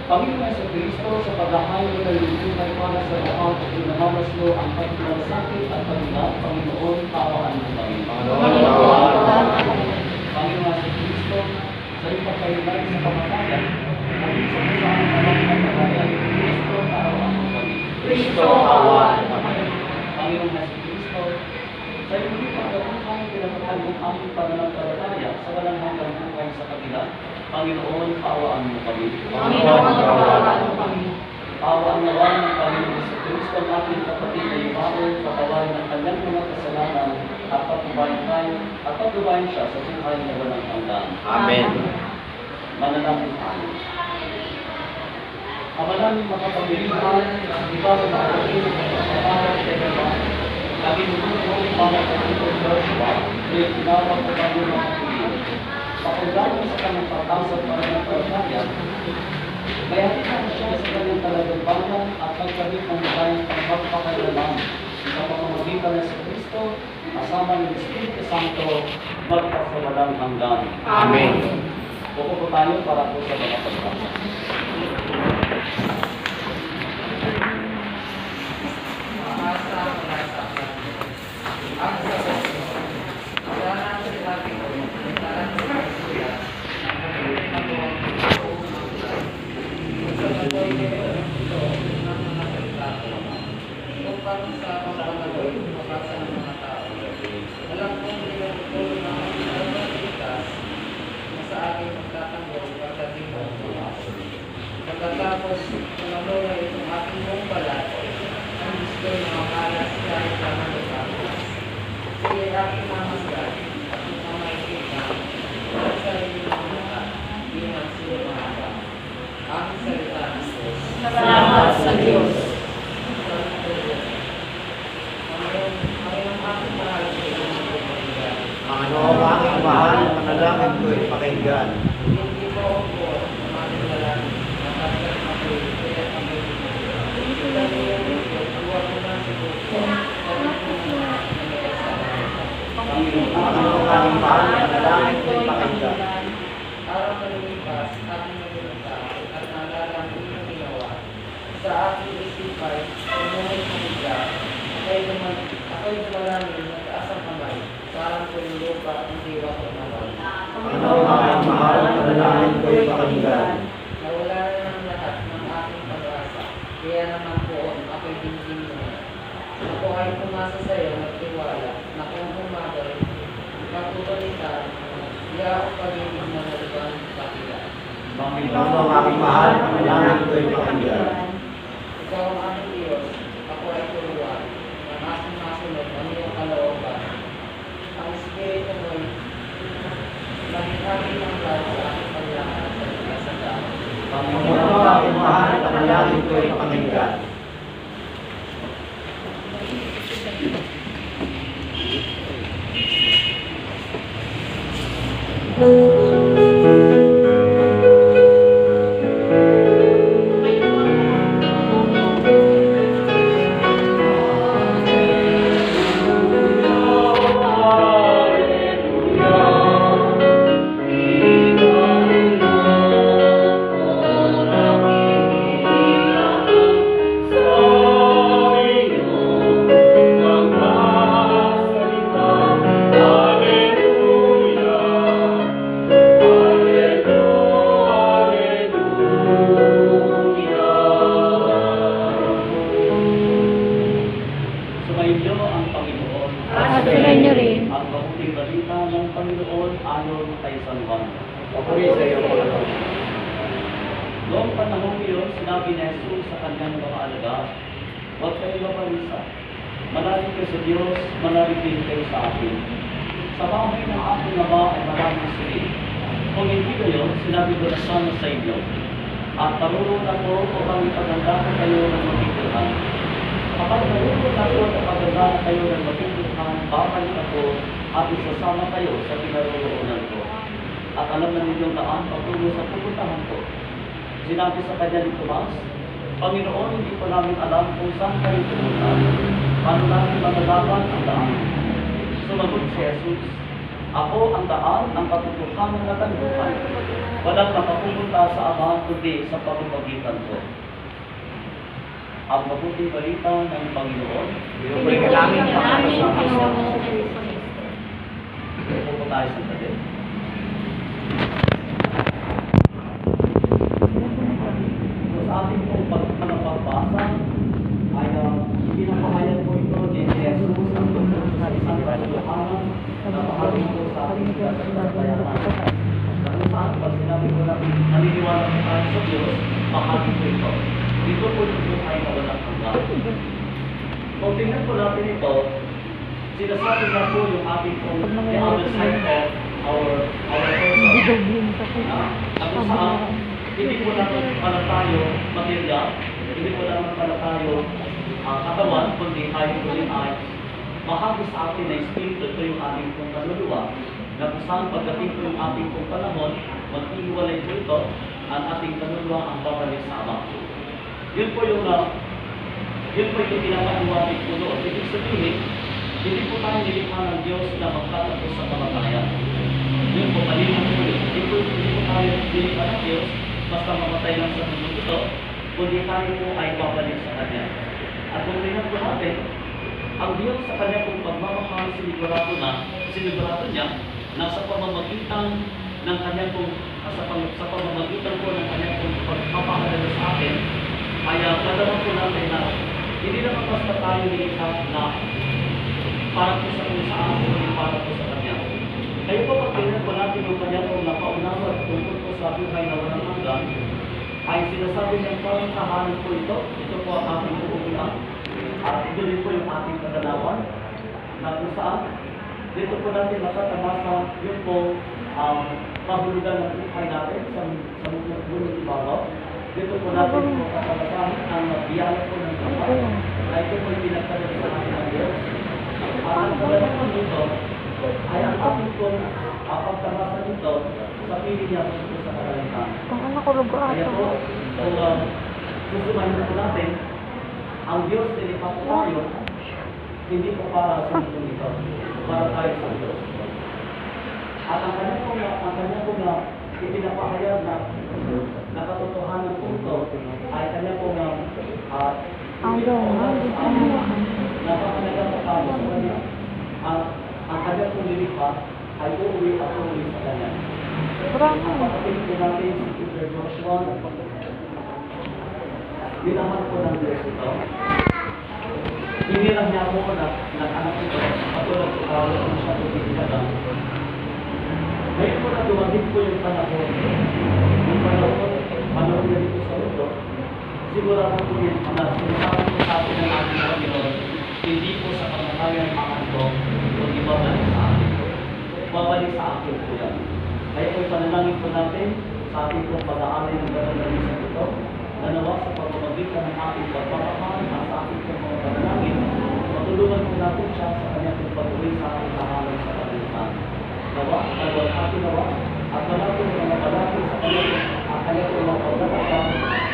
Panginoon Jesucristo, sa paghahain mo ng lingkunay para sa lahat at inahamaslo ang kanilang sakit at pagbigat, Panginoon, kaawaan mo kami. Panginoon Jesucristo, sa iyong pagkailay sa kamatayan, at sa kasama ng kamatayan, Kristo, kaawaan mo kami. Kristo, kaawaan mo kami. Panginoon Jesucristo, sa iyong pagkabuhay, pinapatay ng aming pananampalataya sa walang hanggang buhay sa kabila, Panginoon, kaawaan mo kami. Panginoon, kaawaan mo kami. Kaawaan nawa ng Panginoon Jesucristo ang ating kapatid na yumaon sa kawain ng kanyang mga kasalanan at patubayan siya sa buhay na walang hanggan. Amen. Manalangin tayo. Ama namin makapangyarihan, ikaw ang makakapit sa araw sa iba. Kami nunod mga kapitong Joshua, may tinawag sa kanyang mga pili. Pakundalo sa kanyang pagkasal para ng pagkaya, bayatin natin siya sa kanyang talagbagan at pagkabit ng malayang pagpapakailaman sa pamamagitan ng Kristo, kasama ng Espiritu Santo, magpasawalang hanggan. Amen. Pupo tayo para po sa mga pagkakasal. Pagkatapos, tumalong na itong aking buong balat, ang gusto na makalas kahit na matapos. Sige, aking mamasdan at mamaitika, at sa inyong mga bilang sinumahaba. Aking salita ng Diyos. Salamat sa Diyos. Ang aking mahal sa inyong mga Panginoon, aking mahal, manalangin ko'y pakinggan. hindi mo ako makilalang matagkat na ko'y kaya kami. Ito lang yung huwag mo na siguro. Panginoon, aking mahal, manalangin ko'y pakinggan. Araw na lumipas, aking nagulita at naalala ang inyong ginawa. Sa aking isipay, umuhay ng bigla. Ako'y dumalangin ng taas ang kamay. Parang lupa, hindi ba ko naman. Panginoon, aking mahal, manalangin ko'y pakinggan. Nawala na ng lahat ng aking pag-asa. Kaya naman po, ako'y dinggin mo. Ako ay pumasa sa iyo at tiwala na kung humagay, pagtutalitan, di ako pag-ibig na nalibang kapila. Panginoon, aking mahal, manalangin ko'y pakinggan. Ikaw ang aming Diyos, ako ay turuan, ng aking masunod ang iyong kalooban. Ang Espiritu mo'y naging ng lahat sa aking paglangan at pagkasandaan. Panginoon, aking mahal, manalangin ko'y pakinggan. Sumainyo ang Panginoon. At sumainyo rin. Ang mabuting balita ng Panginoon ayon kay San Juan. Papuri sa iyo, Panginoon. Noong panahon iyon, sinabi ni Jesus sa kanyang mga alagad, huwag kayo maparisa. Manalig kayo sa Diyos, manalig din kayo sa akin. Sa bahay ng aking Ama ay maraming silid. Kung hindi kayo, sinabi ko na sana sa inyo. At tarunong ako upang ipagandaan kayo ng matigilhan. Kapag narunong ako at ipagandaan kayo ng matigilhan, babalik ako at isasama kayo sa pinaroroonan ko. At alam na ninyong daan patungo sa pupuntahan ko. Sinabi sa kanya ni Tomas, Panginoon, hindi ko namin alam kung saan kayo pumunta. Paano namin magagapan ang daan? Sumagot si Jesus, Ako ang daan, ang katotohanan at ang buhay. Walang makapupunta sa Ama kundi sa pamamagitan ko. Ang mabuting balita ng Panginoon. Pinupuri ka namin, Panginoon. Ito po tayo sa tabi. So sa ating pong pagpagbasa ay pinapahayag po ito ni Jesus ang tungkol sa isang katotohanan na bahagi po sa ating kasanayan. Kung saan pag sinabi ko na naniniwala po tayo sa Diyos, bahagi po ito. Dito po yung buhay na walang hanggan. Kung tingnan po natin ito, sinasabi na po yung ating pong the other side of our person. At kung saan, hindi po naman pala tayo material, hindi po naman pala tayo katawan, kundi tayo po rin ay mahagi sa atin na espiritu. Ito yung ating pong kaluluwa, na kung saan pagdating po yung ating pong panahon, mag-iwalay po ito, ang ating kaluluwa ang babalik sa Ama. Yun po yung pinapaniwalig po doon. Ibig sabihin, hindi po tayo nilikha ng Diyos na magtatapos sa kamatayan. Yun po, malinaw po yun. Hindi po tayo nilikha ng Diyos basta mamatay lang sa mundo ito, kundi tayo po ay babalik sa Kanya. At kung tingnan po natin, ang Diyos sa Kanya kung pagmamahal, sinigurado niya na sa pamamagitan ng Kanya kung sa pamamagitan po ng Kanya kung pagpapahalala sa atin, ay padaman po natin na hindi naman basta tayo nilikha na para po sa kung saan, hindi para po sa Kanya. Kayo po pag tingnan po natin yung Kanya kung napaunawa at tungkol po sa buhay na walang hanggan, ay sinasabi niyang parang tahanan po ito. Ito po ang ating uuwian. At ito rin po yung ating kaganawan na kung saan dito po natin masatamasa yun po pahulugan ng buhay natin sa mundo ibabaw. Dito po natin po kasamasahin ang biyaya po ng buhay na ito po yung pinagkalat sa atin ng Diyos. Ang kaganawan po dito ay ang ating po pagtamasa nito sa piling niya po sa kalalitan. Kaya po, kung susumahin po natin, ang Diyos nilipat po tayo, hindi po para sa mundo ito, para tayo sa Diyos. At ang kanya po na ipinapahayag na katotohanan po ito, ay kanya po na napakalaga po tayo sa kanya. Ang kanya po nilipat ay uuwi at uuwi sa kanya. Ang kapatid po natin si Peter Joshua, binahan po ng Diyos ito. Hindi lang niya po na anak ito, katulad po tawag kung siya po binilagang. Ngayon po na dumating po yung panahon. Yung panahon na dito sa mundo, sigurado po yun na sinasabi po sa atin ng ating Panginoon, hindi po sa kamatayan ang ito, kundi babalik sa atin. Babalik sa akin po yan. Kaya po ipanalangin po natin sa ating pong pag-aalay ng gano'n na isang ito, na nawa sa pagmamagitan ng ating pagpapahal at sa ating pong mga panalangin, matulungan po natin siya sa kanyang pag-uwi sa ating tahanan sa kalimitan. Nawa, nagwalhati nawa, at malapit ng mga malapit sa kanyang mga pagkakata,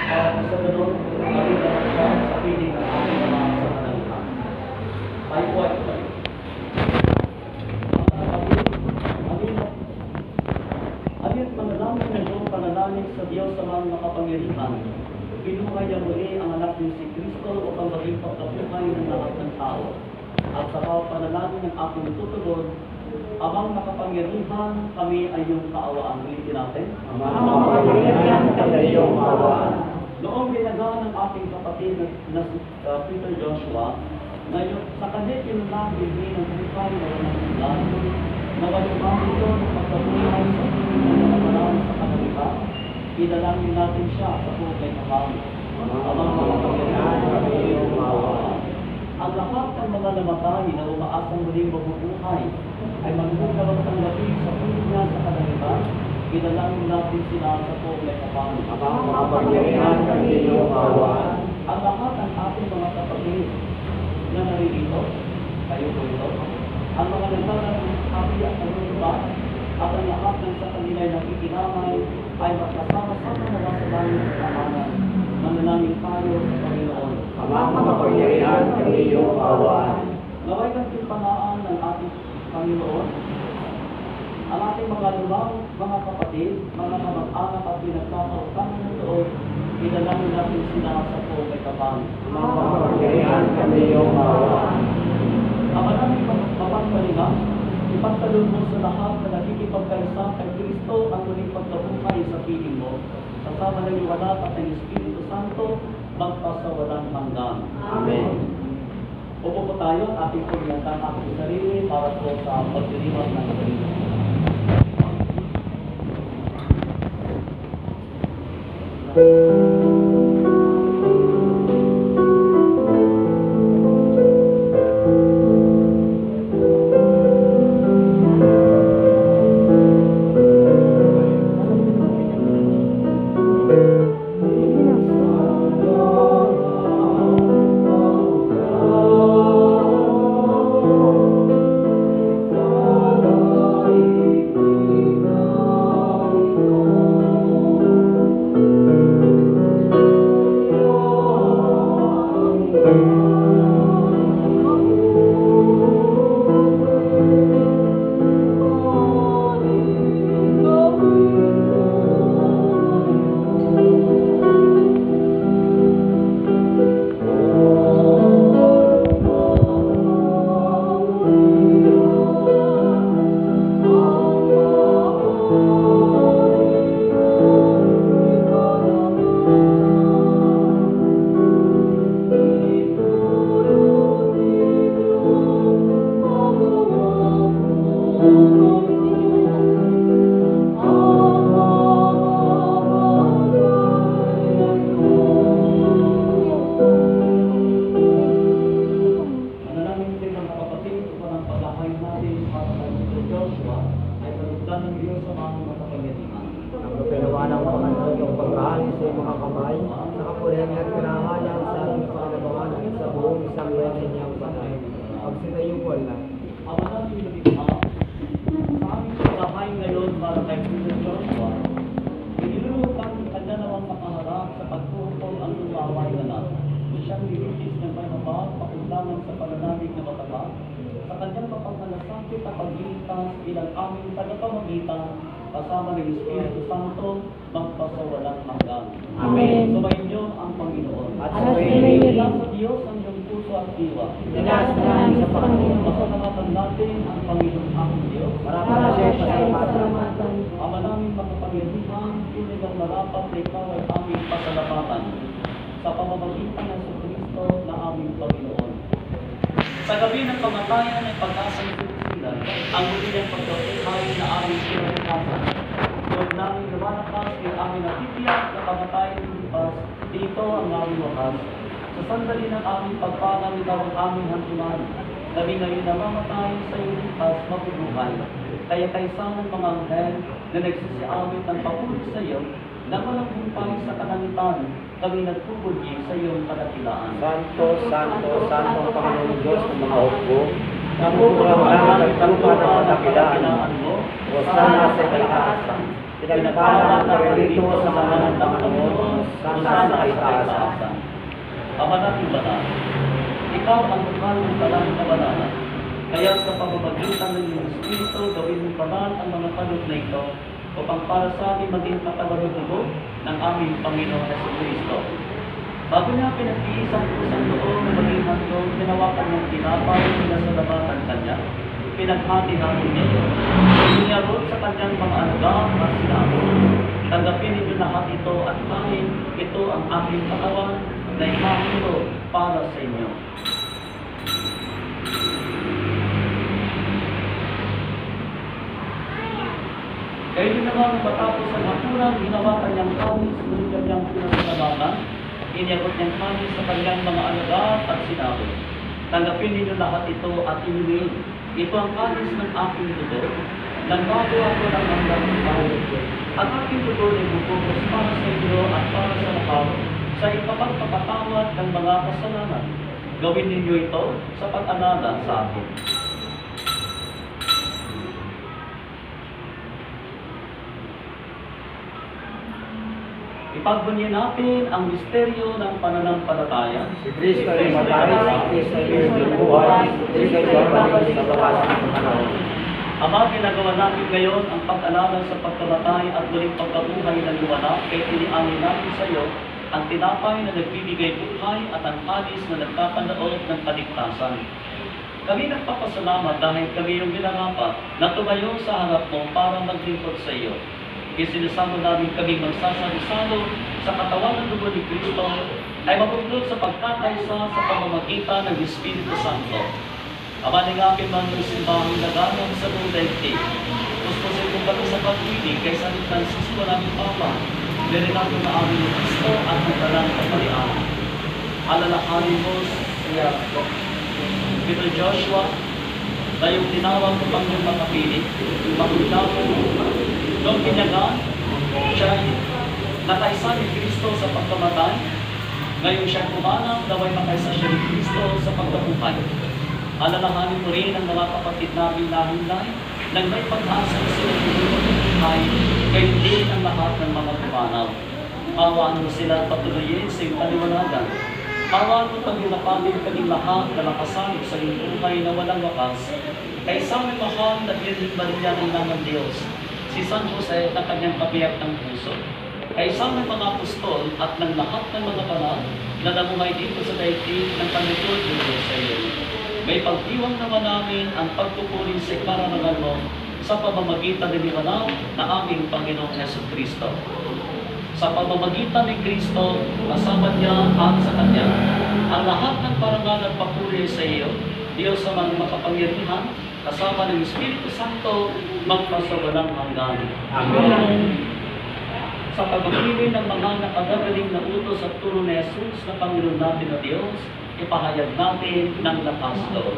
para po sa gano'n, magiging siya sa piling ng ating mga sa kalimitan. Tayo po ay tayo. Panalangin sa Diyos sa mga makapangyarihan. Binuhay niya muli ang anak niya si Kristo upang maging pagkabuhay ng lahat ng tao. At sa bawat panalangin ng aking tutugon, amang makapangyarihan, kami ay iyong kaawaan. Ulitin natin. Amang makapangyarihan, kami ay iyong kaawaan. Noong binagaan ng aking kapatid na si Peter Joshua, na sa kanya pinunagin ng buhay na walang hanggan, na walumang ito ng pagkabuhay sa piling ng mga sa kanalita, idalangin natin siya sa buhay na kami. Amang makapangyarihan, kami ay iyong kaawaan. Ang lahat ng mga namatay na umaasang muling mabubuhay ay magbubuhay tanggapin sa piling niya sa kanalita, idalangin natin sila sa buhay na kami. Amang makapangyarihan, kami ay iyong kaawaan. Ang lahat ng ating mga kapatid na naririto, kayo po ito, ang mga nagtalang ng happy at nagulubat, at ang lahat ng sa kanila ay nakikinamay, ay magkasama-sama na sa langit ng tahanan. Manalangin tayo sa Panginoon. Amang makapangyarihan, kami ay iyong kaawaan. Naway ng timpangaan ng ating Panginoon, ang ating mga lumang, mga kapatid, mga kamag-anak at pinagkakautang ng loob, idalangin natin sila sa po may kapang. Mapapagkirihan kami iyong awa. Ang aming mapagpalinga, ipagtalog mo sa lahat na nakikipagkaisa kay Kristo ang muling pagkabuhay sa piling mo, kasama ng liwanag at ng Espiritu Santo, magpasawalang hanggan. Amen. Upo po tayo at ating paglintan ating sarili para po sa pagdiriwag ng sarili. Manalangin din ng kapatid upang ang paghahain natin para kay Mr. Joshua ay kalugdan ng Diyos sa mga makapangyarihan. Ang kapinawa ng Panginoon yung pagkahain sa iyong mga kamay, sa kapulihan at kinahalan sa aming pangalabangan at sa buong isang beses niyang banay. Pag sinayupol na, Ang manalangin na dito sa aming paghahain ngayon para kay Mr. Joshua, inilulog ang kanya namang makaharap sa pagtuhupong ang lumaway na natin. Siyang nilitis ng may mabahag pakundangan sa pananamig na mataba, sa kanyang mapagmalasakit at pagliligtas bilang aming tagapamagitan, kasama ng Espiritu Santo, magpasawalang hanggan. Amen. Sumayin niyo ang Panginoon. At sumayin niyo Ila sa Diyos ang iyong puso at diwa. Nilas namin sa Panginoon. Masalamatan natin ang Panginoon aking Diyos. Marami na siya pasalamatan. Ama namin makapangyarihan, pinigang marapat na ikaw ay aming pasalamatan sa pamamagitan ng Kristo na aming Panginoon. Sa gabi ng kamatayan ay pag-asang sila, ang muli ng pagkabuhay na aming kinakasan. Huwag namin lumalakas ay aming natitiyak na kamatayan ng lipas, dito ang aming wakas. Sa sandali ng aming pagpangang ikaw ang aming hantunan, kami ngayon namamatay sa iyong lipas mabubuhay. Kaya kaysa ng mga anghel na nagsisiawit ng papuri sa iyo, na malakumpay sa kalangitan, kami nagpupulye sa iyong kadakilaan. Santo, Santo, Santo ang Panginoon Diyos ng mga hukbo, namumurang langit at lupa ng kadakilaan mo, o sana sa kalakasan. Pinagpalaan na relito sa mga ng Panginoon, sana sa itaasan. Ama natin banal, ikaw ang bukal ng banal na banalan. Kaya sa pamamagitan ng iyong Espiritu, gawin mo banal ang mga kalot na ito, upang para sa amin maging katawan dugo ng aming Panginoon Jesucristo. Bago niya pinag-iisang pusang loob na maging handog, tinawakan ng tinapay, pinasalamatan kanya, pinaghati-hati niya ito. Iniyabot sa kanyang mga alaga at sinabi, tanggapin ninyo lahat ito at kain, ito ang aking katawan na imahin para sa inyo. Kaya din naman matapos ang hapunan, ginawa kanyang kanis, ngunit kanyang pinasalamatan, iniyabot niyang kanis sa kanyang mga alagad at sinabi, tanggapin ninyo lahat ito at inumin. Ito ang kanis ng aking dugo, nagbago ako ng hanggang bahay. At aking dugo ay bubukos para sa inyo at para sa lahat, sa ikapagpapatawad ng mga kasalanan. Gawin ninyo ito sa pag-alala sa akin. Ipagbunyi natin ang misteryo ng pananampalataya. Si Kristo ay matay, si Kristo ay buhay, si Kristo ay babalik sa bakas ng panahon. Ama, ginagawa namin ngayon ang pag-alala sa pagkamatay at muling pagkabuhay ng lumana, kaya iniangin namin sa iyo ang tinapay na nagbibigay buhay at ang alis na nagkakalaot ng kaligtasan. Kami nagpapasalamat dahil kami yung binarapat na tumayo sa harap mo para maglingkod sa iyo. Isinasamo namin kami magsasalo-salo sa katawan ng dugo ni Kristo ay mabuklod sa pagkakaisa sa pamamagitan ng Espiritu Santo. Ama, ningapin man ng simbahang laganang sa buong daigdig. Puspusin kong kami sa pag-ibig kay San Francisco naming Papa, Berenado na amin ng Kristo at ng dalang kapalian. Alalahanin mo siya, Peter Joshua, na yung tinawag ko pang yung makapilit, makulapon, noong kinyagan, siya nakaisa ni Kristo sa pagkamatay, ngayon siya kumanang, naway makaisa siya ni Kristo sa pagkabuhay. Alalahanin mo rin ang mga kapatid namin nahinlay nang may pag-asa na sila ng buhay, kaya din ang lahat ng mga pumanaw. Awaan mo sila patuloyin sa iyong paliwanagan. Awaan mo pag-inapamin kaming lahat na nakasalit sa iyong buhay na walang wakas. Kay sa aming mahal na Birheng Maria ng Inang ng Diyos, si San Jose na kanyang kabiyak ng puso. Kay sa aming mga apostol at ng lahat ng mga banal na namuhay dito sa daigdig ng panlingkod ng Diyos sa iyo. May pagdiwang naman namin ang pagtupunin sa karangalan mo sa pamamagitan ng liwanag na aming Panginoong Jesucristo. Sa pamamagitan ni Kristo, kasama niya at sa Kanya, ang lahat ng parangal at papuri sa iyo, Diyos sa mga makapangyarihan, kasama ng Espiritu Santo, magpasawalang hanggan. Amen. Sa pagpapili ng mga nakagagaling na utos at turo ni Jesus na Panginoon natin na Diyos, ipahayag natin ng lakas loob.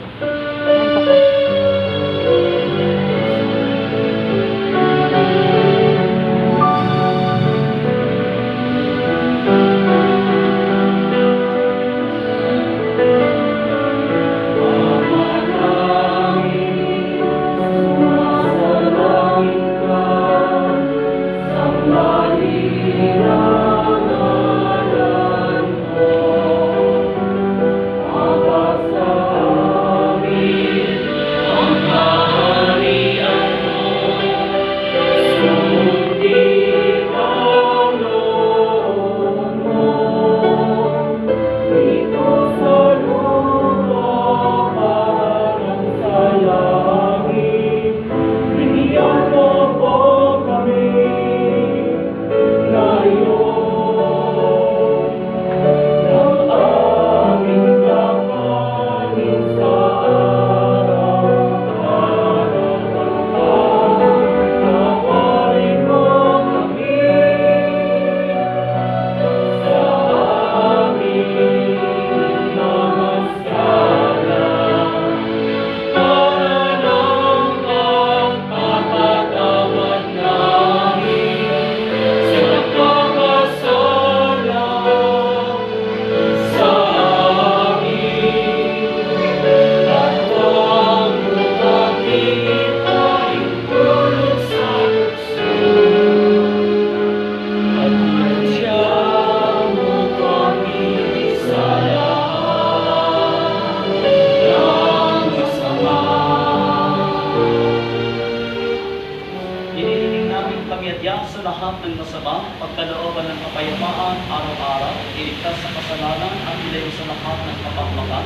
lahat ng masama, pagkalooban ng kapayapaan, araw-araw, iligtas sa kasalanan at ilayo sa lahat ng kapahamakan,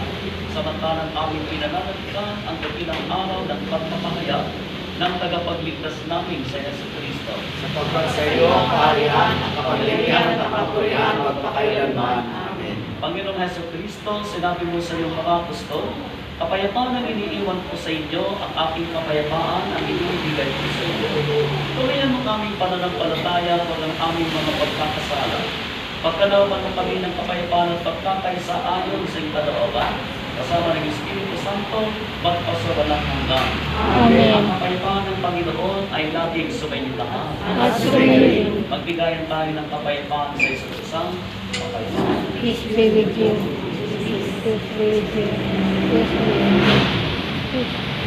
samantalang aming pinananabikan ang dakilang araw ng pagpapahayag ng tagapagligtas namin sa Yesu Cristo. Sapagkat sa iyo ang kaharian, ang kapangyarihan at ang kapurihan magpakailanman. Amen. Panginoong Yesu Cristo, sinabi mo sa iyong mga apostol, kapayapaan ang iniiwan ko sa inyo, ang aking kapayapaan ang inibigay ko sa inyo. Tuloyan mo kaming pananampalataya o ng aming mga pagkakasala. Pagkalooban mo kami ng kapayapaan at pagkakaisa ayon sa iyong kalooban, kasama ng Espiritu Santo, magpasawalang hanggan. Amen. Ang kapayapaan ng Panginoon ay laging sumayin lahat. At sumayin. Magbigayan tayo ng kapayapaan sa isa't isang kapayapaan. Peace be with you. Peace be with you. Peace be with you.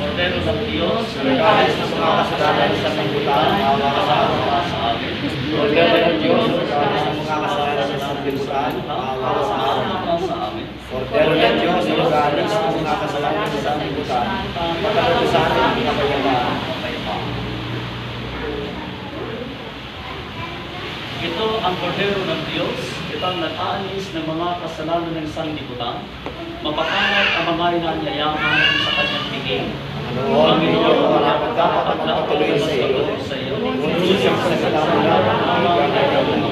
Cordero ng Diyos, Nagkalis ng mga kasalanan sa sanglibutan, awa ka sa amin. sa amin. Cordero ng Diyos, nagkalis ng mga kasalanan sa sanglibutan, awa ka sa amin. sa amin. Cordero ng Diyos, nagkalis ng mga kasalanan sa sanglibutan, pagkakas sa Kordero ng Diyos, itang nag-aanis ng mga kasalanan ng sanlibutan, mapakangat ang mga inanyayaman sa kanyang bigay. Panginoon, wala kang dapat ang magpatuloy sa iyo. Ngunit siyang salita mo lang ang gagawin mo.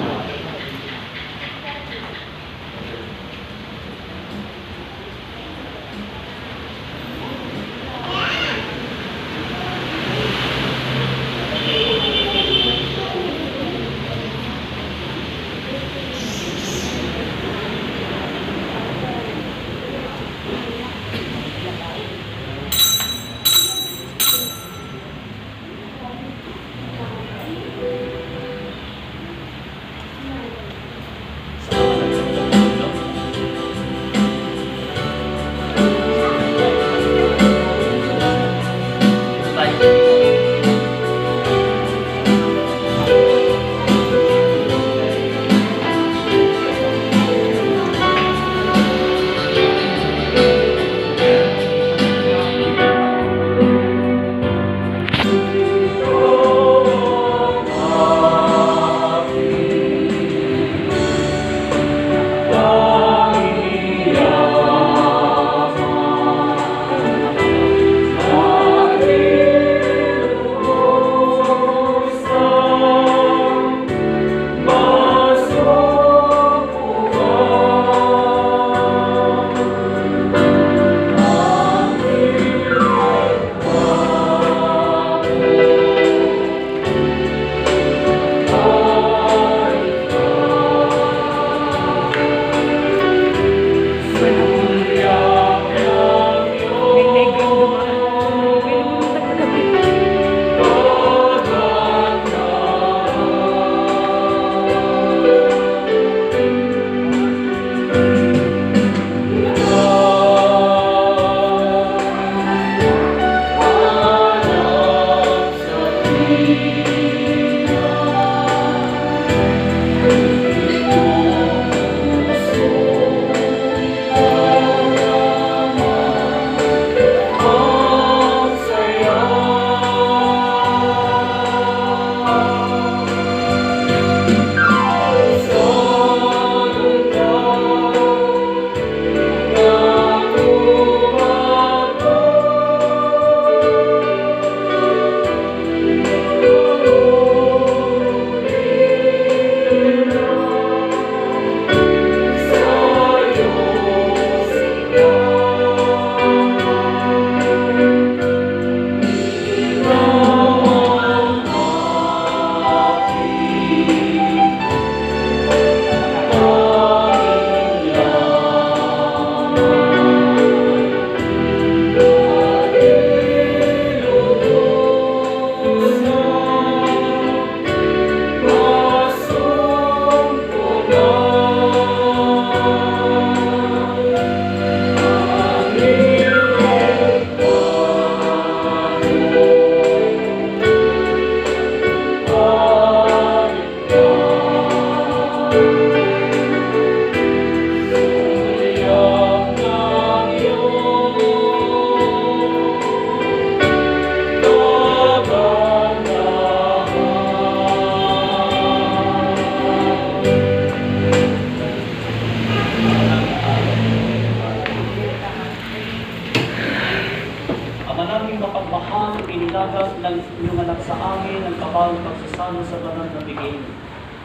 inilagas ng inyong anak sa amin ang kabawang pagsasalo sa banal na bigay.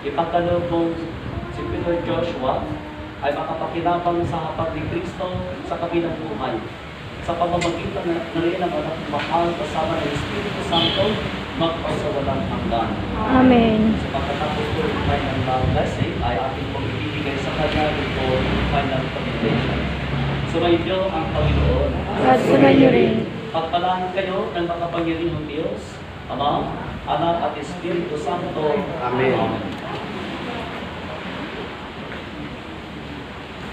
Ipagkaloob mong si Peter Joshua ay makapakinabang sa hapag ni Kristo sa kabilang buhay. Sa pamamagitan na rin ang anak mahal kasama ng Espiritu Santo, magpasawalang hanggan. Amen. Sa pagkatapos po ng final blessing ay ating pong ibibigay sa kanya before final commendation. Sumainyo ang Panginoon. At sumainyo rin. Pagpalahan kayo ng makapangyarihang Diyos, Ama, Anak at Espiritu Santo. Amen.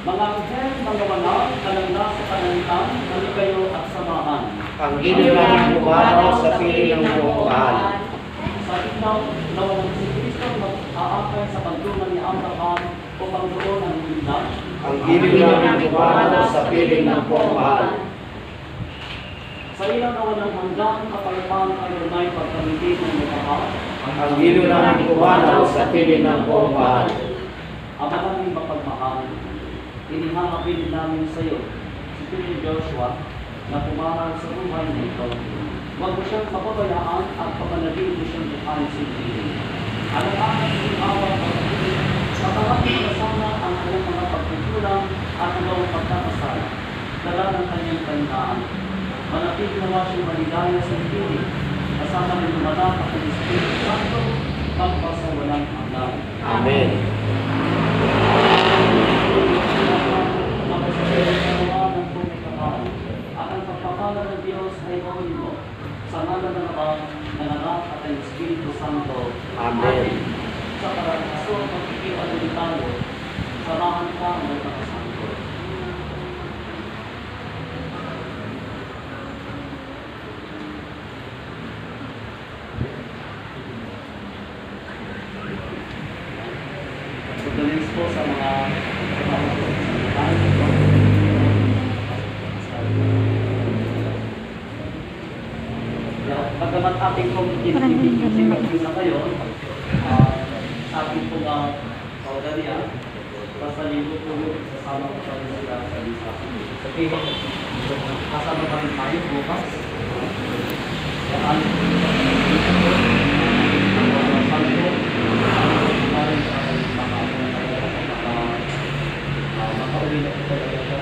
Mga anghel, mga manang, kalangla sa kalangitan, mali kayo at samahan. Ang giliw namin pumanaw sa piling ng buong Sa inaw na walang si Kristo mag-aakay sa pagdungan ni Abraham upang doon ang linang. Ang giliw namin pumanaw sa piling ng buong Sa ilaw na walang hanggang kapalpang ay may pagkamitin ng mga ang hilo namin pumanaw sa piling ng buong mahal. Ama namin mapagmahal, inihangapin namin sa iyo si Pili Joshua na pumahal sa buhay na ito. Huwag mo siyang mapabayaan at papanagin mo siyang buhay sa piling. Alam-alam ng awa at pag-ibig, matawagin kasama ang kanyang mga pagkukulang at ang pagkakasala. Dala ng kanyang kalinaan. Manatili nawa siyang maligaya sa piling. Kasama rin lumalak ang Espiritu Santo pagpasawalang hanggan. Amen. Magsasabi ng pumikahaan at ang pagpapala ng Diyos ay gawin mo sa ngalan ng Ama, ng Anak at ng Espiritu Santo. Amen. Sa parakaso at pagkikiwan tayo, samahan ka ng mga santo. Pagdalis po sa mga pagkamat ating pong kinipin na kayo, sa ating pong kaudalia, basta libo po kasama ko sa sila sa lisa. Sabihin, kasama pa rin tayo bukas. Yan, makauwi na po talaga siya.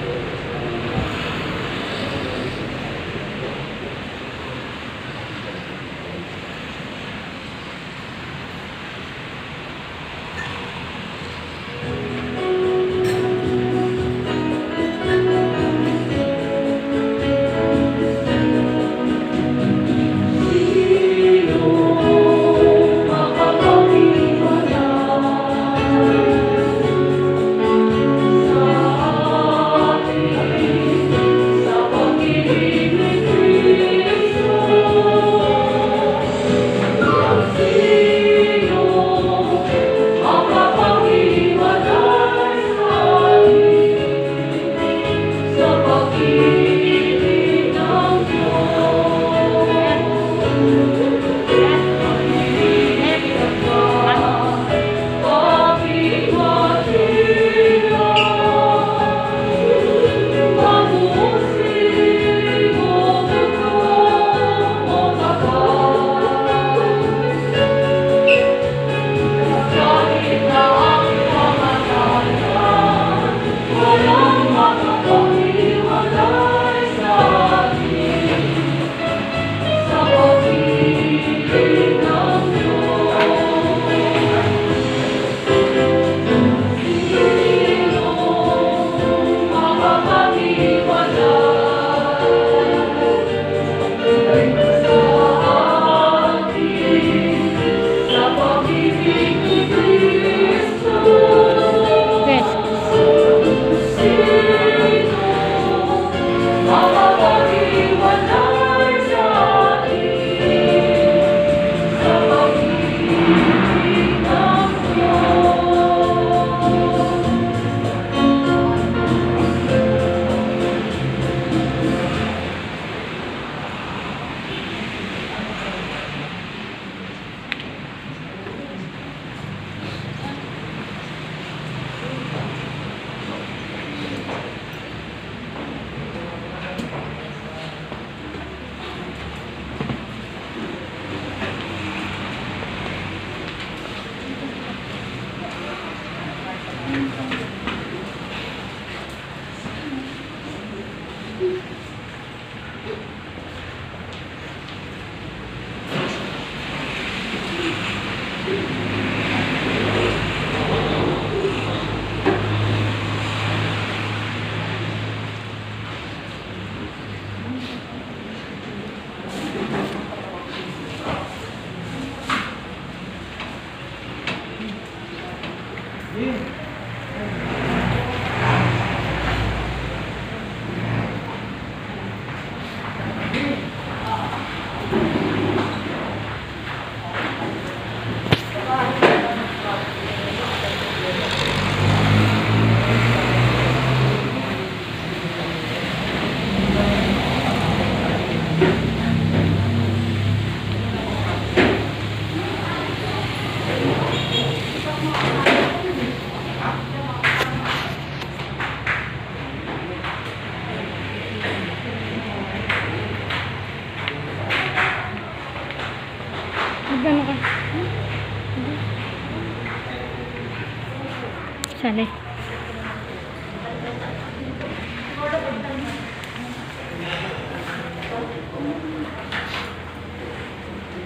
Saan eh?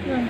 Yun.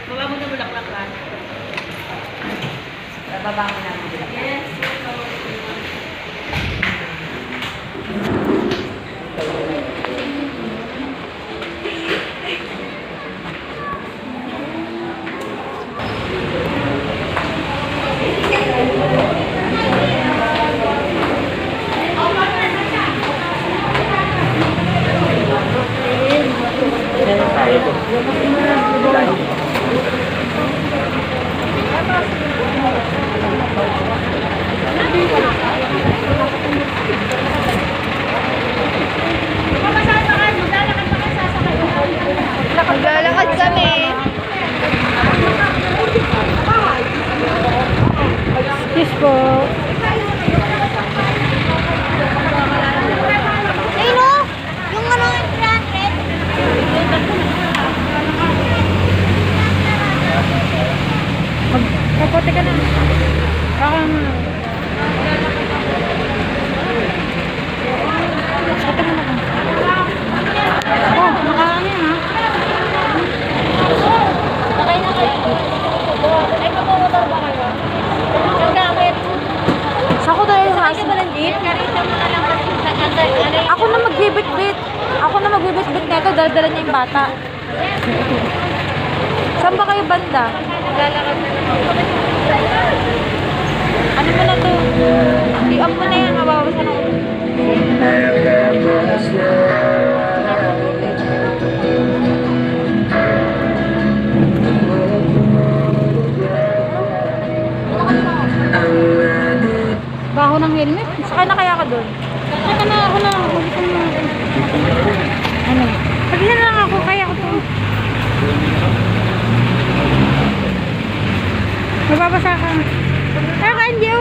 Baba mo na bulaklak ka. Baba mo na bulaklak. Yes. Maglalakad kami. Yes po. Ayun o! Yung ano, 300. Kapote ka na. Baka nga. Ito mo na ka. Oh, nakaano yun ha? Sakay na kayo. Ay, papamotor ba kayo? Ang gamit. Sako tayo sa asin. Sakay ka ba ng jeep? Karita mo na lang kasi sa... Ako Ako na magbibit-bit. Ako na magbibit-bit nito. Dala-dala niya yung bata. Saan ba kayo banda? Lalakad na lang. Ano mo na to? I-up mo na yan. Mababasa na ako. Baho ng helmet. Sakay na kaya ka doon? Saka na ako na. Ano? Sabi na lang ako. Kaya ko to. Mababasa ka. Kaya ka, Anjo.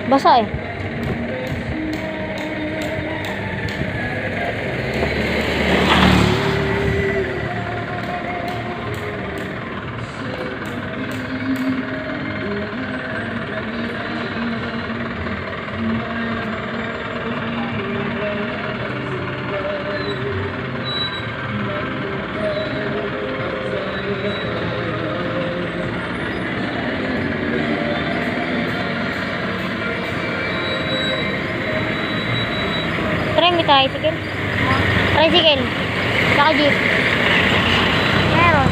Basa eh. Try may tricycle. Tricycle. Saka jeep. Meron.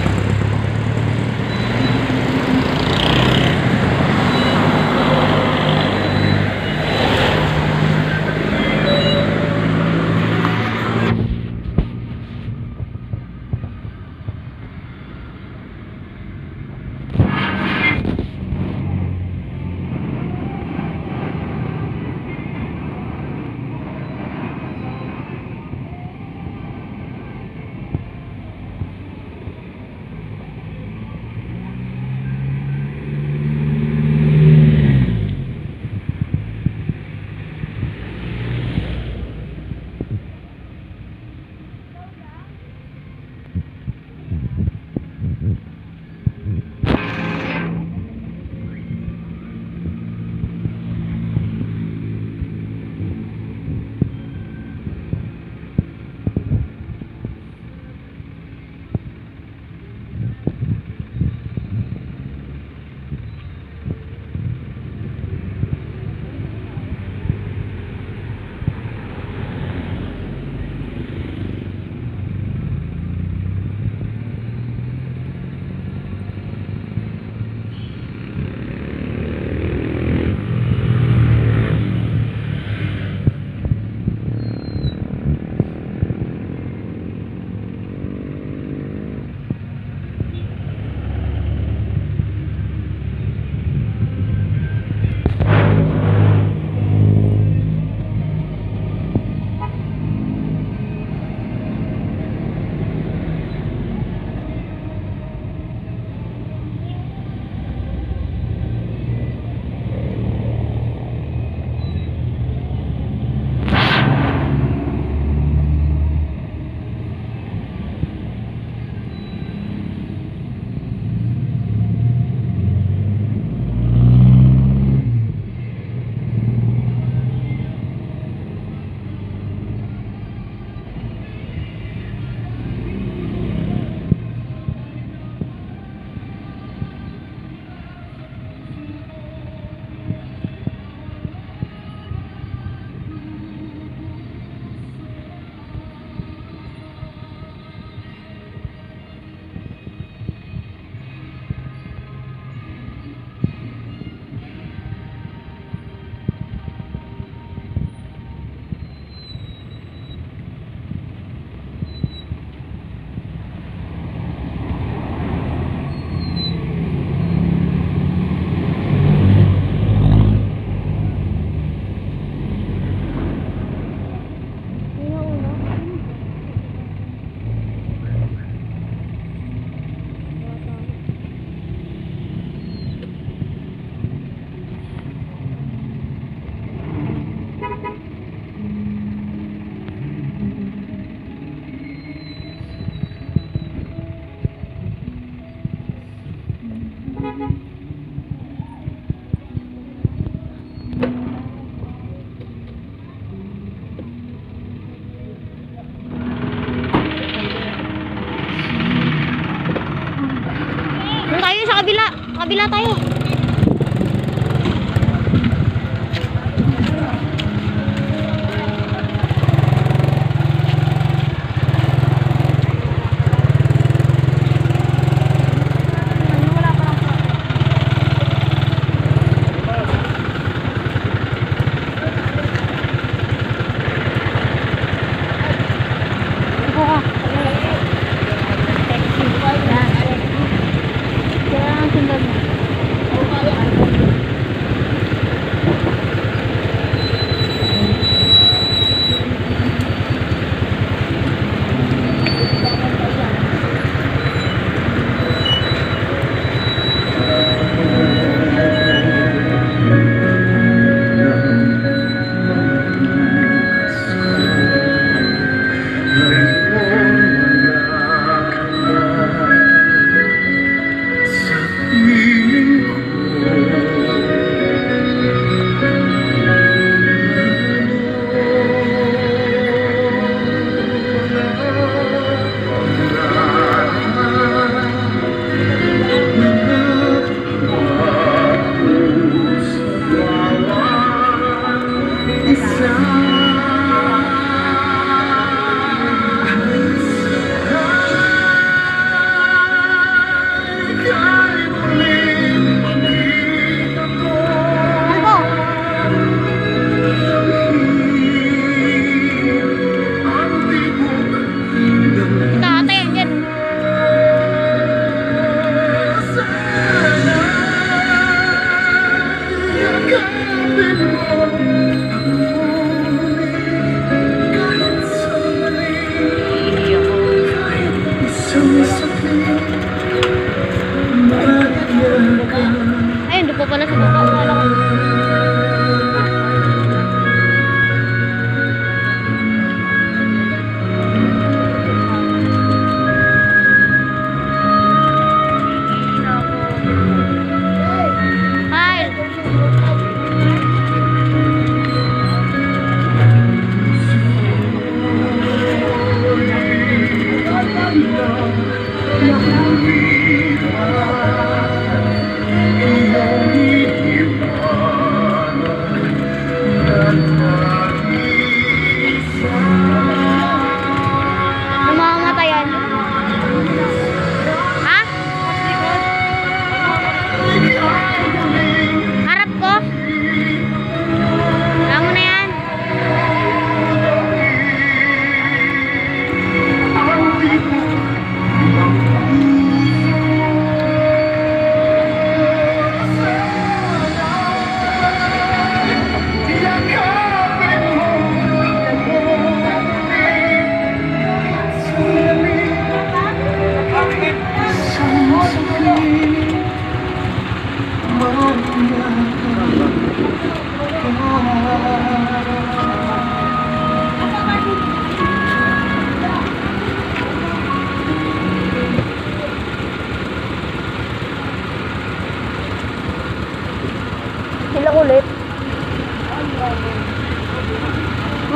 Kabila tayo.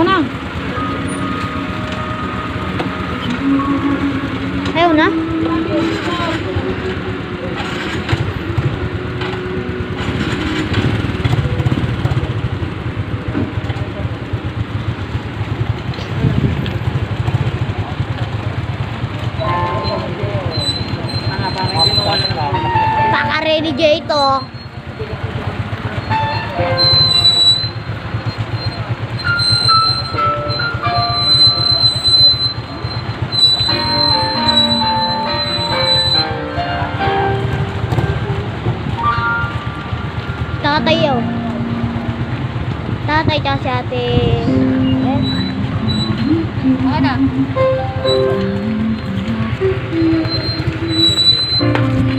Ako na. Ayaw na? Paka-ready dyan ito. Tatay yun. Tatay tsaka si ate. Okay na.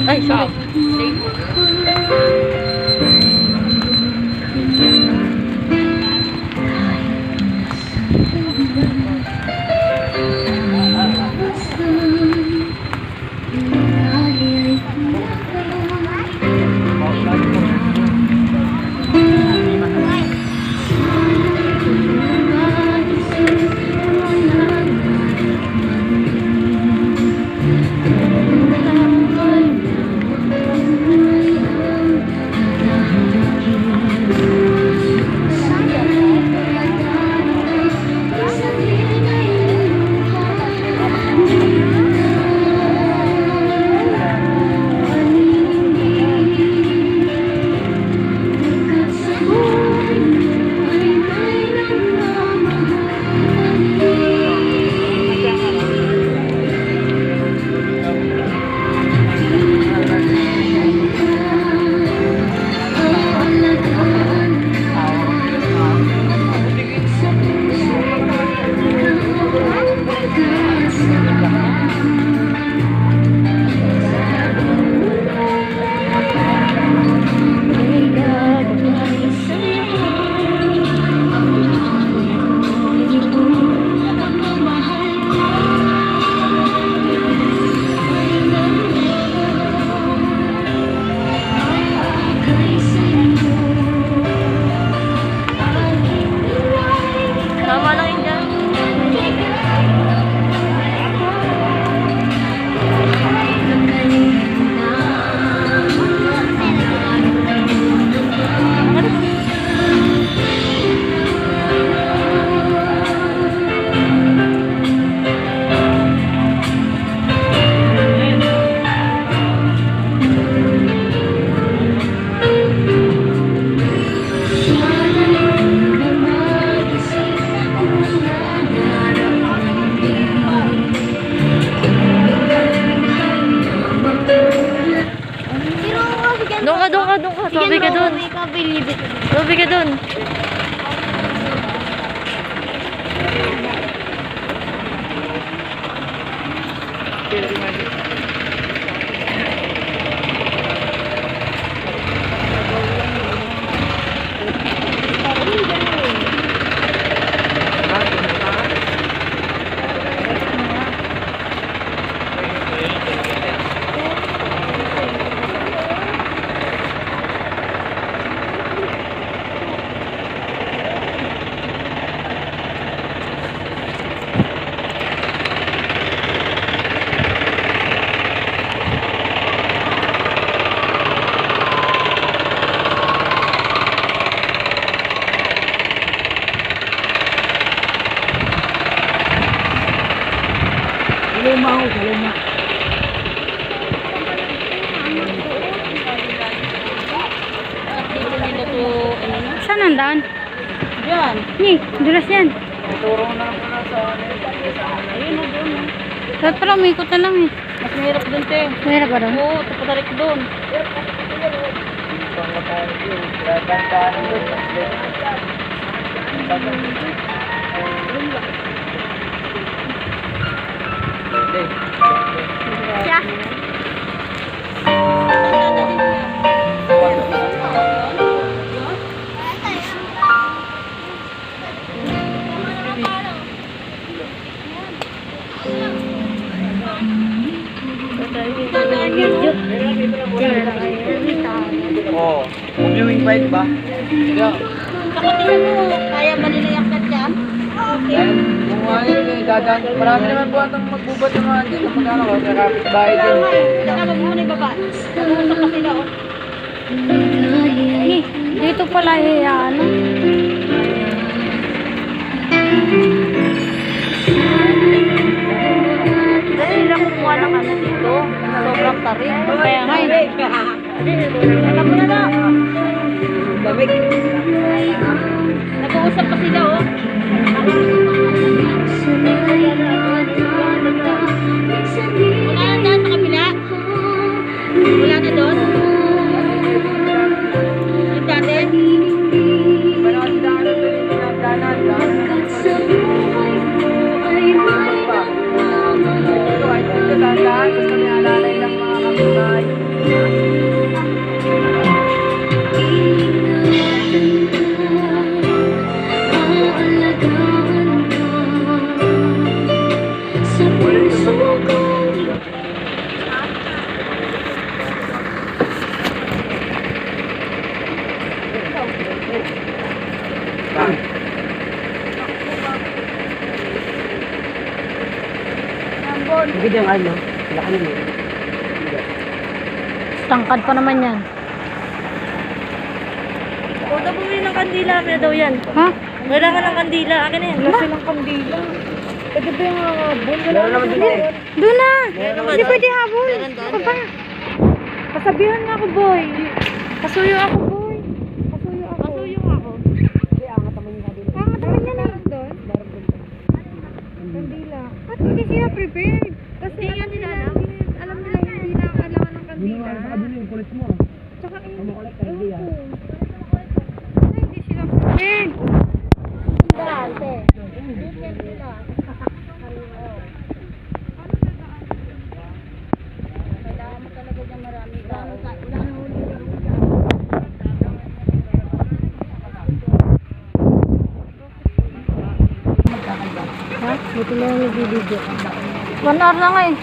Ay, sorry. Doon ka. Tabi ka doon. Tabi ka doon. Saan ang daan? Diyan. Ni, dulas yan. Turo na lang pala sa ayun o doon. Dapat pala umikot na lang eh. Mas mahirap doon, te. Mahirap ba doon? Oo, tapos doon. Siya. Oo. Viewing fight ba? Ako tingnan mo, kaya ba nila yung kat dyan? dadaan. Marami naman po atang magbubot ng mga dito. Magkano ko, sa kapitbahay din. Wag mo na ibaba. Nag-uusap pa sila, oh. Dito pala ano. Dahil sila kumuha ng ano dito. Sobrang tarik. Kaya nga eh. Alam mo na na. Nag-uusap pa sila, oh. Wala na daan sa kabila? Wala na doon? Yung dati? Parang kasi daan na doon yung danan. Ito ay dito dahan. Gusto niya alalay ng mga kapitbahay. Bigyan ano? Laki mo. Tangkad pa naman yan. O, daw bumili ng kandila. Kaya daw yan. Ha? Kailangan ng kandila. Akin na yan. Wala silang kandila. Pwede ba yung mga bon? Wala naman din eh. Doon na. Meron ba Hindi doon? pwede habol. Meron doon? Ano ba? Pasabihan nga ako, boy. Pasuyo ako, boy. Pasuyo ako. Pasuyong ako. Angat naman yan eh. Doon? Kandila. At hindi sila prepared. Kasi Hindi nga nila alam. alam nila hindi na kailangan ng kandila. yung kulit mo. Tsaka ewan ko. Hindi sila prepared. Dante. Kailangan mo talaga dyan marami tao. Ha? Buti na yung video. 1 hour na nga eh.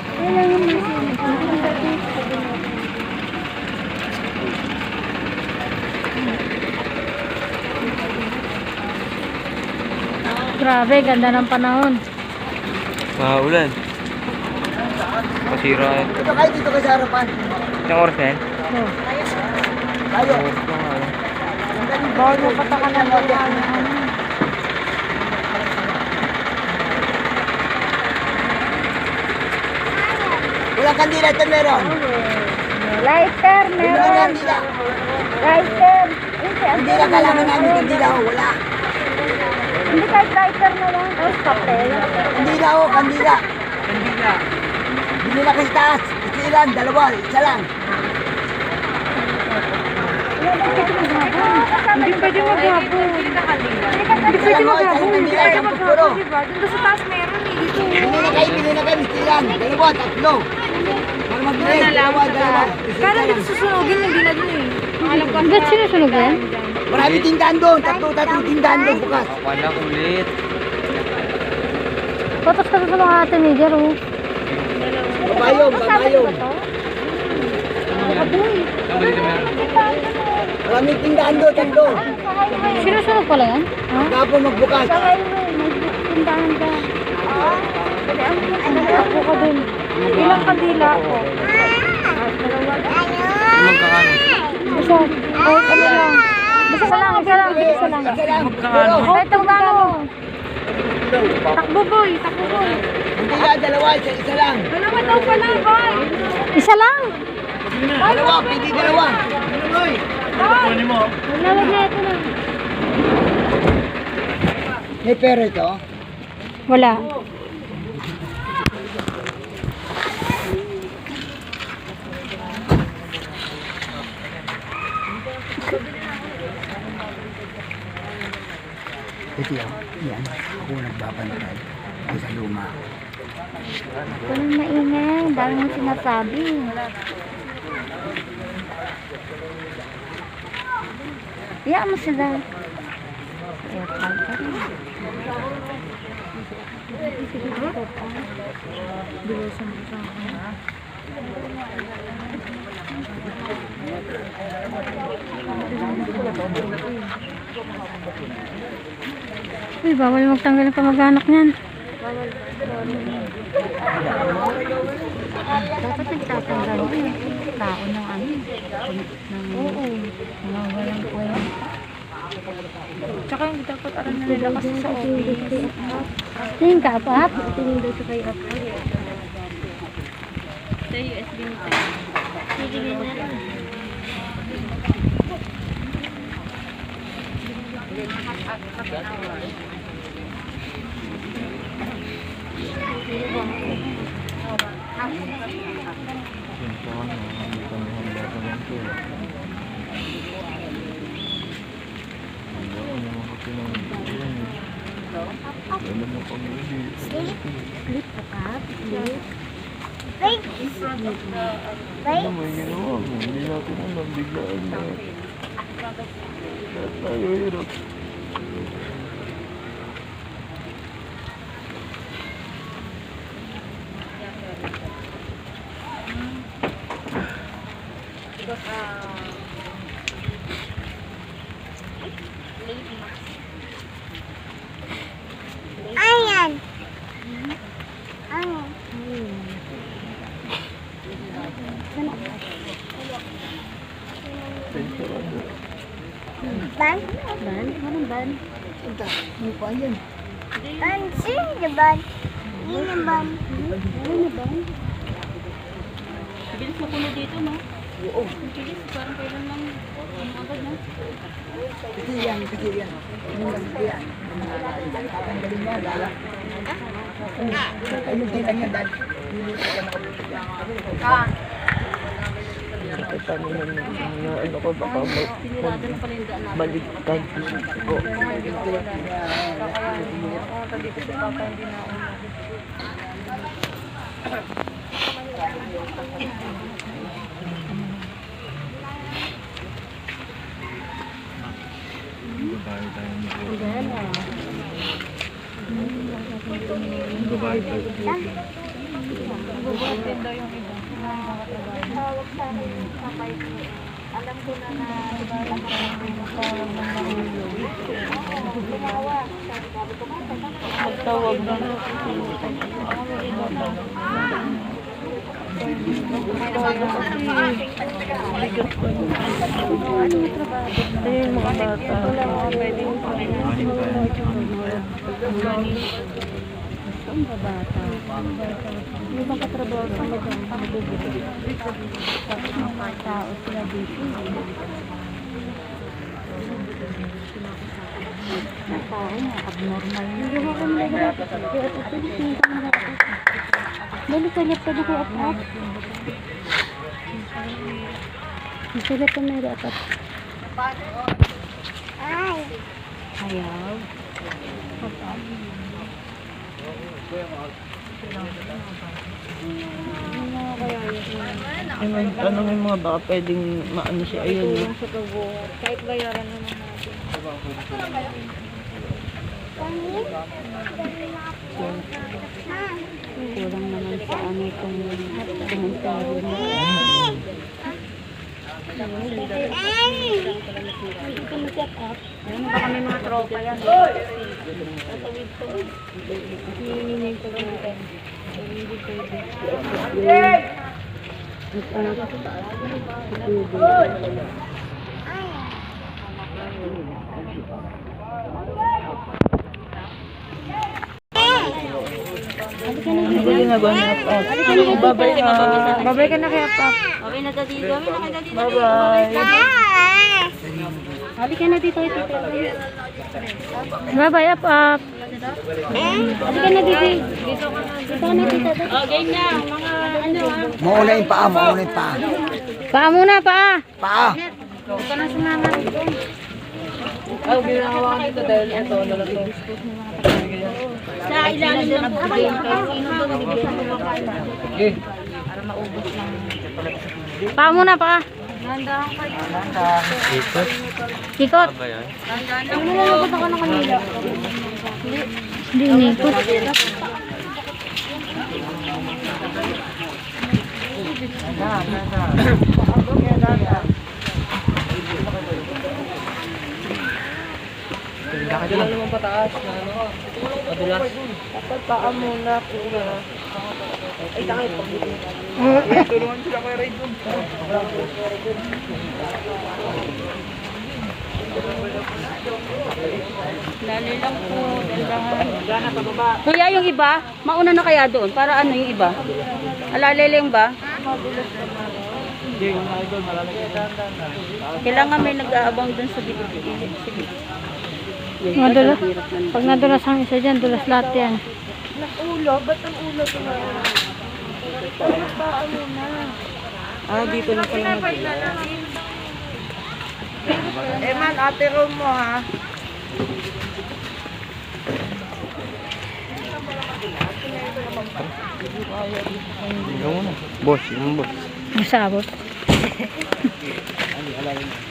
Grabe, ganda ng panahon. Ulan. Masira yan. Dito kayo, dito kayo sa harapan. Isang oras na yan? Oh. Tayo. Bawal mo patakan ng Walang kandila, ito meron. lighter, Walang kandila. Lighter. Hindi na kailangan namin kandila, oh, wala. Hindi kahit lighter na lang. Tapos papel. Kandila, oh, kandila. Kandila. Bili na kasi taas. Isa ilan, dalawa, isa lang. Hindi pwede maghapon. Hindi Isa lang, oh, isang kandila, isang pagpuro. Doon sa taas meron eh. Dito. Bili na kayo, isa ilan, dalawa, tatlo. Para mag-break, dalawa. Pero dito susunugin, hindi na dun eh. Ba't sinusunog yan? Marami tindahan doon, tatlo tindahan doon bukas. Wala ulit. Potos ka sa mga teenager oh. Babayong. Marami tindahan doon, tatlo. Sinusunog pala yan? Ha? Kapon magbukas. Tindahan ka. Ako ka dun. Ilang kandila ako? Magkakano? Isa. Kahit ano lang. Isa lang. Isa lang. Magkakano? Kahit ang gano. Takbo boy. Hindi na, dalawa, isa lang. Dalawa daw pala boy. Isa lang? Dalawa, pwede dalawa. Wala na ito na. May pera ito. Wala. Ito yan. Ako nagbabantay. Ay sa luma. Walang maingay. Dami mo sinasabi. Iya mo sila. Uy, bawal magtanggal ng kamag-anak niyan. Bawal. Dapat nagtatanggal mo yung tao ng ano. Oo. Mga walang kwenta. Tsaka hindi dapat aral na nila kasi sa office. Tingin ka, Pap? Tingin daw sa kay Pap. Sa USB nito. Sige na. Sleep ka, Pap? Sleep. Ano mo yung ginawa mo? Hindi natin alam, biglaan na. Lahat tayo hirap. Ayan. Ban? Ban? Anong ban? Ano pa yan? Ban? Sino na ban? Hindi na ban. Ano na ban? Bilis mo puno dito, no? Oo. Bilis, parang kailan lang. Ano agad, no? Ay, paano na ano ko, baka Sinirado na pala yung daan natin. maligtad ko. Tawag sa akin, kapay ko. Alam ko na na tawag Magtawag na. Ayun, mga bata. Wala mga pwedeng ang babata. Yung mga katrabaho sa mga magbibigay. Tapos mga tao sila dito. Ang tao na abnormal. Hindi ko kami nagagawa. Kaya ito tingin ko mga kapatid. Balik ka lip ka dito at up. Masilip ka meron at up. Ay. Ayaw. Ano may mga baka pwedeng maano siya, ayun. Tulong sa tubo. Kahit bayaran naman natin. Kulang naman sa ano itong komentaryo na. Hindi ka mag-set up. Ayun, baka may mga tropa yan. Tatawid ko. Hihingi ko lang ito. Hindi pwede. Nag-anak ko sa taas. Ano ba ginagawa niya? Babay ka na kaya, Pap. Okay na dito. Kami na dito. Bye-bye. Halika na dito, ito. Bye-bye, Pap. Halika na dito. Dito ka na dito. Oh, game na. Mga ano ah. Mauna yung paa, mauna yung paa. Paa muna, paa. Paa! Huwag ka na sumama dito. Ang ginagawa nito dahil ito, nalato. Sa ilalim ng po kayo. Kahit sino doon bigyan mo makain. Paa muna, paa. Nandahan kayo. Ikot. Ba yan? Ano na lang ako ng kanila? Hindi, inikot. Lakad Dala naman pataas na ano. Madulas. Dapat paa muna, kuya. Ay, tangay pag Tulungan sila kay Ray dun. Lali lang po, dandahan. Kuya, yung iba, mauna na kaya doon. Para ano yung iba? Alaleleng ba? Hindi, kung na idol, malalagay. Kailangan may nag-aabang doon sa gilid. Sige. Madulas. Pag nadulas ang isa dyan, dulas lahat yan. ulo, ba't ang ulo tumayo? Paa muna. Ah, dito na pala Man, ate room mo ha. Ikaw muna. Boss, yung boss. Masabot. Ano, alalagay.